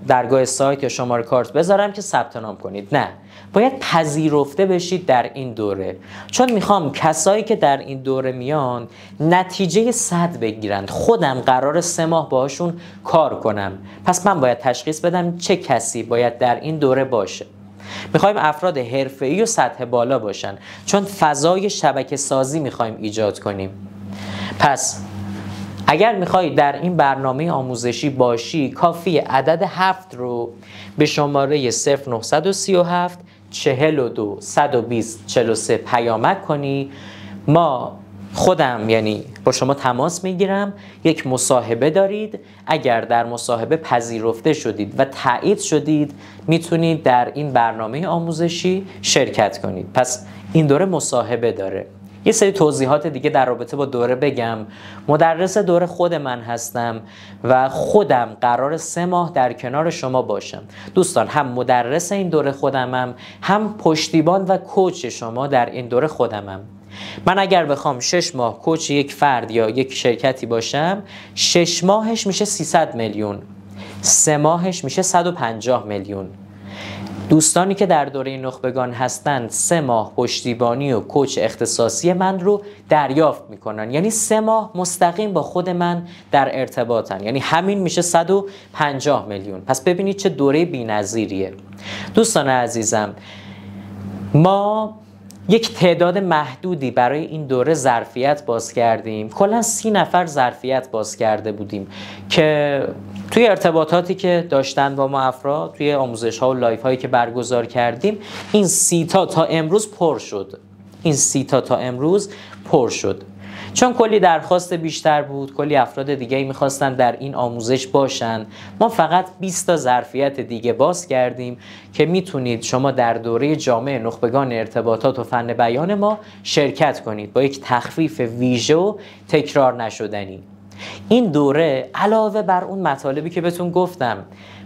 [SPEAKER 1] درگاه سایت یا شماره کارت بذارم که ثبت نام کنید. نه، باید پذیرفته بشید در این دوره، چون میخوام کسایی که در این دوره میان نتیجه 100 بگیرند. خودم قرار 3 ماه باهاشون کار کنم، پس من باید تشخیص بدم چه کسی باید در این دوره باشه. میخوایم افراد حرفه‌ای و سطح بالا باشن چون فضای شبکه سازی میخوایم ایجاد کنیم. پس اگر میخوایی در این برنامه آموزشی باشی، کافیه عدد 7 رو به شماره 0937 42 120 43 پیامک کنی. ما خودم یعنی با شما تماس میگیرم، یک مصاحبه دارید. اگر در مصاحبه پذیرفته شدید و تایید شدید میتونید در این برنامه آموزشی شرکت کنید. پس این دوره مصاحبه داره. یه سری توضیحات دیگه در رابطه با دوره بگم. مدرس دوره خود من هستم و خودم قرار 3 ماه در کنار شما باشم. دوستان، هم مدرس این دوره خودمم، هم پشتیبان و کوچ شما در این دوره خودمم. من اگر بخوام 6 ماه کوچ یک فرد یا یک شرکتی باشم، 6 ماهش میشه 300 میلیون، 3 ماهش میشه 150 میلیون. دوستانی که در دوره نخبگان هستند 3 ماه پشتیبانی و کوچ اختصاصی من رو دریافت میکنن، یعنی 3 ماه مستقیم با خود من در ارتباطن، یعنی همین میشه 150 میلیون. پس ببینید چه دوره بی‌نظیریه. دوستان عزیزم، ما یک تعداد محدودی برای این دوره ظرفیت باز کردیم. کلا 30 نفر ظرفیت باز کرده بودیم که توی ارتباطاتی که داشتن با ما افراد، توی آموزش ها و لایف هایی که برگزار کردیم، این 30 تا امروز پر شد. این 30 تا امروز پر شد چون کلی درخواست بیشتر بود، کلی افراد دیگه میخواستن در این آموزش باشن. ما فقط 20 تا ظرفیت دیگه باز کردیم که میتونید شما در دوره جامعه نخبگان ارتباطات و فن بیان ما شرکت کنید با یک تخفیف ویژه و تکرار نشدنی. این دوره علاوه بر اون مطالبی که بهتون گفتم،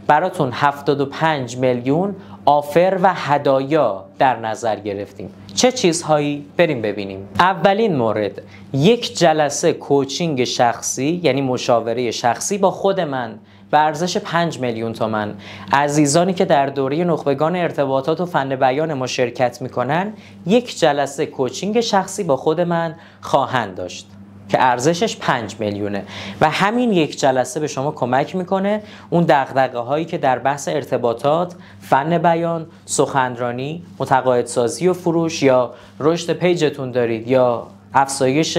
[SPEAKER 1] براتون 75 میلیون آفر و هدایا در نظر گرفتیم. چه چیزهایی؟ بریم ببینیم. اولین مورد، یک جلسه کوچینگ شخصی، یعنی مشاوره شخصی با خود من به ارزش 5 میلیون تومان. عزیزانی که در دوره نخبگان ارتباطات و فن بیان ما شرکت میکنن، یک جلسه کوچینگ شخصی با خود من خواهند داشت که ارزشش 5 میلیونه و همین یک جلسه به شما کمک میکنه اون دغدغه هایی که در بحث ارتباطات، فن بیان، سخنرانی، متقاعدسازی و فروش یا رشد پیجتون دارید یا افزایش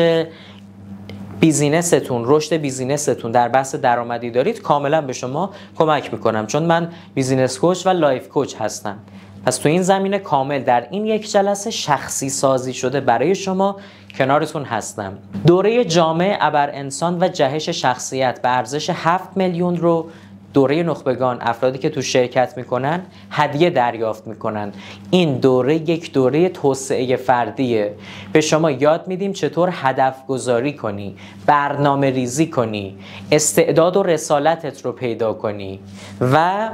[SPEAKER 1] بیزینستون، رشد بیزینستون در بحث درآمدی دارید، کاملا به شما کمک میکنم چون من بیزینس کوچ و لایف کوچ هستم. پس تو این زمینه کامل در این یک جلسه شخصی سازی شده برای شما کنارتون هستم. دوره جامع ابر انسان و جهش شخصیت به ارزش 7 میلیون رو دوره نخبگان، افرادی که تو شرکت میکنن هدیه دریافت میکنن. این دوره یک دوره توسعه فردیه. به شما یاد میدیم چطور هدف گذاری کنی، برنامه ریزی کنی، استعداد و رسالتت رو پیدا کنی و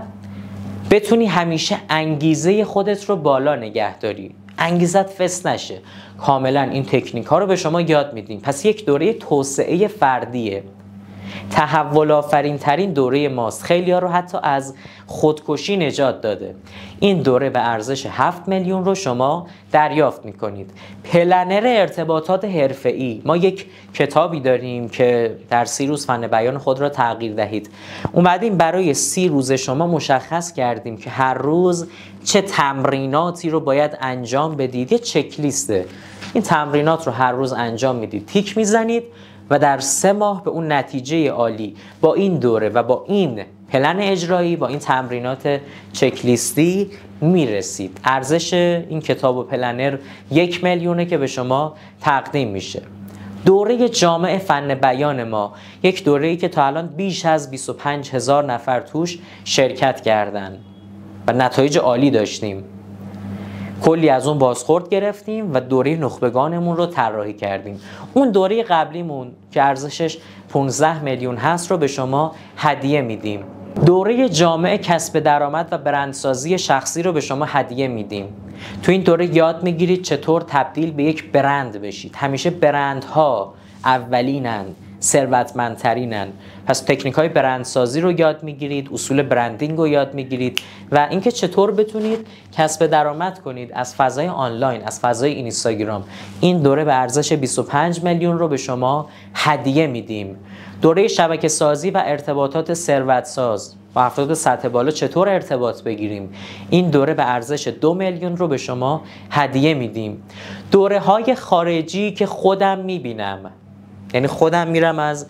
[SPEAKER 1] بتونی همیشه انگیزه خودت رو بالا نگه داری، انگیزت فس نشه. کاملا این تکنیک ها رو به شما یاد میدیم. پس یک دوره توسعه فردیه، تحول آفرین ترین دوره ماست. خیلی ها رو حتی از خودکشی نجات داده. این دوره به ارزش 7 میلیون رو شما دریافت میکنید. پلنر ارتباطات حرفه‌ای، ما یک کتابی داریم که در 30 روز فن بیان خود را تغییر دهید. اومدیم برای 30 روز شما مشخص کردیم که هر روز چه تمریناتی رو باید انجام بدید. یه چک لیسته. این تمرینات رو هر روز انجام میدید، تیک میزنید و در 3 ماه به اون نتیجه عالی با این دوره و با این پلن اجرایی، با این تمرینات چکلیستی میرسید. ارزش این کتاب و پلنر 1 میلیونه که به شما تقدیم میشه. دوره جامع فن بیان ما، یک دوره‌ای که تا الان بیش از 25,000 نفر توش شرکت کردن و نتایج عالی داشتیم. کلی از اون بازخورد گرفتیم و دوره نخبگانمون رو طراحی کردیم. اون دوره قبلیمون که ارزشش 15 میلیون هست رو به شما هدیه میدیم. دوره جامع کسب درآمد و برندسازی شخصی رو به شما هدیه میدیم. تو این دوره یاد میگیرید چطور تبدیل به یک برند بشید. همیشه برندها اولینن، ثروتمندترینن. پس تکنیک های برندسازی رو یاد میگیرید، اصول برندینگ رو یاد میگیرید و اینکه چطور بتونید کسب درآمد کنید از فضای آنلاین، از فضای اینستاگرام. این دوره به ارزش 25 میلیون رو به شما هدیه میدیم. دوره شبکه سازی و ارتباطات ثروتساز با افراد سطح بالا چطور ارتباط بگیریم. این دوره به ارزش 2 میلیون رو به شما هدیه میدیم. دوره های خارجی که خودم میبینم، یعنی خودم میرم از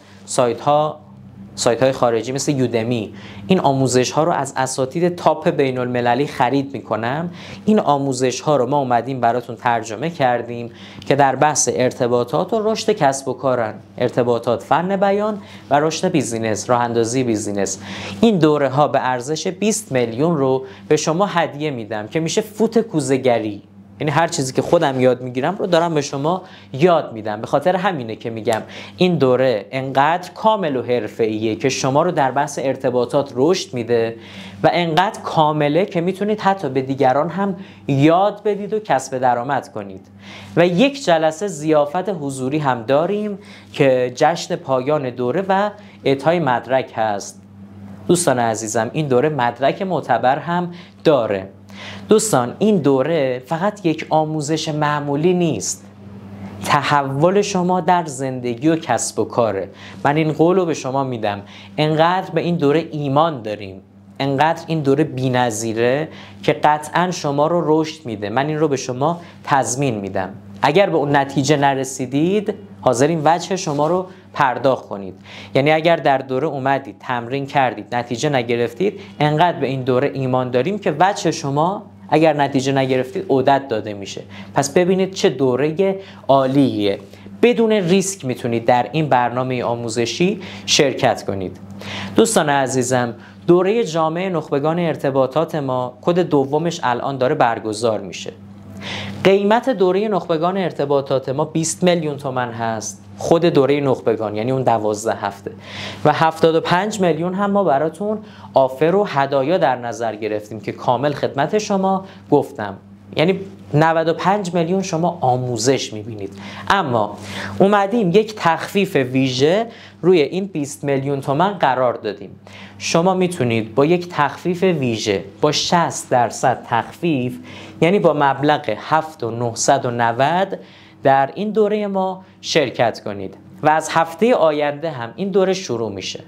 [SPEAKER 1] سایت های خارجی مثل یودمی، این آموزش ها رو از اساتید تاپ بین المللی خرید میکنم. این آموزش ها رو ما اومدیم براتون ترجمه کردیم که در بحث ارتباطات و رشد کسب و کارن. ارتباطات، فن بیان و رشد بیزینس، راه اندازی بیزینس. این دوره ها به ارزش 20 میلیون رو به شما هدیه میدم که میشه فوت کوزه‌گری. یعنی هر چیزی که خودم یاد میگیرم رو دارم به شما یاد میدم. به خاطر همینه که میگم این دوره انقدر کامل و حرفه‌ایه که شما رو در بحث ارتباطات رشد میده و انقدر کامله که میتونید حتی به دیگران هم یاد بدید و کسب درآمد کنید. و یک جلسه ضیافت حضوری هم داریم که جشن پایان دوره و اعطای مدرک هست. دوستان عزیزم، این دوره مدرک معتبر هم داره. دوستان، این دوره فقط یک آموزش معمولی نیست، تحول شما در زندگی و کسب و کاره. من این قول رو به شما میدم. انقدر به این دوره ایمان داریم، انقدر این دوره بی‌نظیره که قطعا شما رو رشد میده. من این رو به شما تضمین میدم. اگر به اون نتیجه نرسیدید، حاضرین وجه شما رو پرداخت کنید. یعنی اگر در دوره اومدید، تمرین کردید، نتیجه نگرفتید، انقدر به این دوره ایمان داریم که وجه شما اگر نتیجه نگرفتید عدت داده میشه. پس ببینید چه دوره عالیه. بدون ریسک میتونید در این برنامه آموزشی شرکت کنید. دوستان عزیزم، دوره جامع نخبگان ارتباطات ما کد دومش الان داره برگزار میشه. قیمت دوره نخبگان ارتباطات ما 20 میلیون تومان هست، خود دوره نخبگان یعنی اون 12 هفته، و 75 میلیون هم ما براتون آفر و هدایا در نظر گرفتیم که کامل خدمت شما گفتم. یعنی 95 میلیون شما آموزش میبینید. اما اومدیم یک تخفیف ویژه روی این 20 میلیون تومان قرار دادیم. شما میتونید با یک تخفیف ویژه با 60% تخفیف، یعنی با مبلغ 7990 در این دوره ما شرکت کنید و از هفته آینده هم این دوره شروع میشه.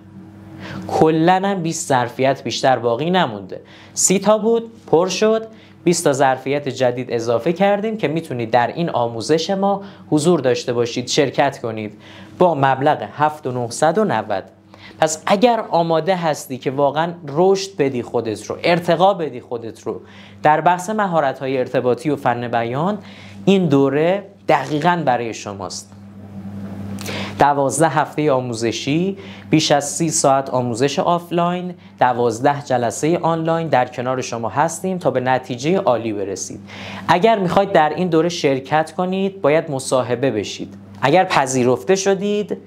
[SPEAKER 1] کلاً هم 20 ظرفیت بیشتر باقی نمونده. 30 تا بود، پر شد. 20 تا ظرفیت جدید اضافه کردیم که میتونید در این آموزش ما حضور داشته باشید، شرکت کنید با مبلغ 7990. پس اگر آماده هستی که واقعا رشد بدی خودت رو، ارتقا بدی خودت رو در بحث مهارت‌های ارتباطی و فن بیان، این دوره دقیقاً برای شماست. 12 هفته آموزشی، بیش از 30 ساعت آموزش آفلاین، 12 جلسه آنلاین در کنار شما هستیم تا به نتیجه عالی برسید. اگر میخواید در این دوره شرکت کنید باید مصاحبه بشید. اگر پذیرفته شدید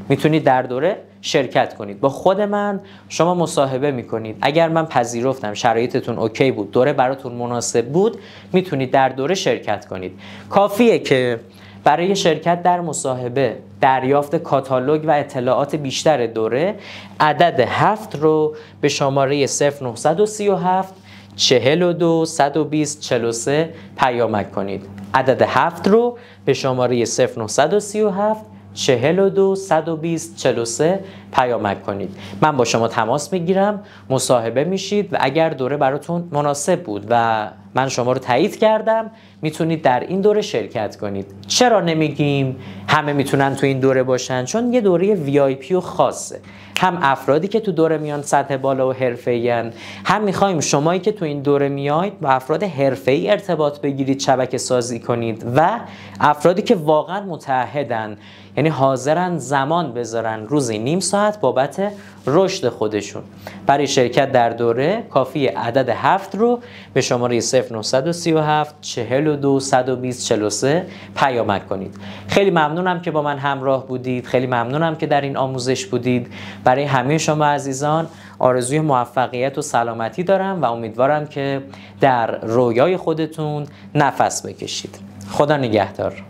[SPEAKER 1] میتونید در دوره شرکت کنید. با خود من شما مصاحبه میکنید. اگر من پذیرفتم، شرایطتون اوکی بود، دوره براتون مناسب بود، میتونید در دوره شرکت کنید. کافیه که برای شرکت در مصاحبه، دریافت کاتالوگ و اطلاعات بیشتر دوره، عدد 7 رو به شماره 0937 42 120 43 پیامک کنید. عدد 7 رو به شماره 0937 42 120 43 پیامک کنید. من با شما تماس میگیرم، مصاحبه میشید و اگر دوره براتون مناسب بود و من شما رو تایید کردم، میتونید در این دوره شرکت کنید. چرا نمیگیم همه میتونن تو این دوره باشن؟ چون یه دوره VIP و خاصه. هم افرادی که تو دوره میان سطح بالا و حرفه‌این، هم میخوایم شمایی که تو این دوره میاید با افراد حرفه‌ای ارتباط بگیرید، شبکه سازی کنید و افرادی که واقعا متعهدن، یعنی حاضرن زمان بذارن، روزی نیم ساعت بابت رشد خودشون. برای شرکت در دوره کافی عدد 7 رو به شماره 0937 42 120 43 پیامک کنید. خیلی ممنونم که با من همراه بودید. خیلی ممنونم که در این آموزش بودید. برای همه شما عزیزان آرزوی موفقیت و سلامتی دارم و امیدوارم که در رویای خودتون نفس بکشید. خدا نگهدار.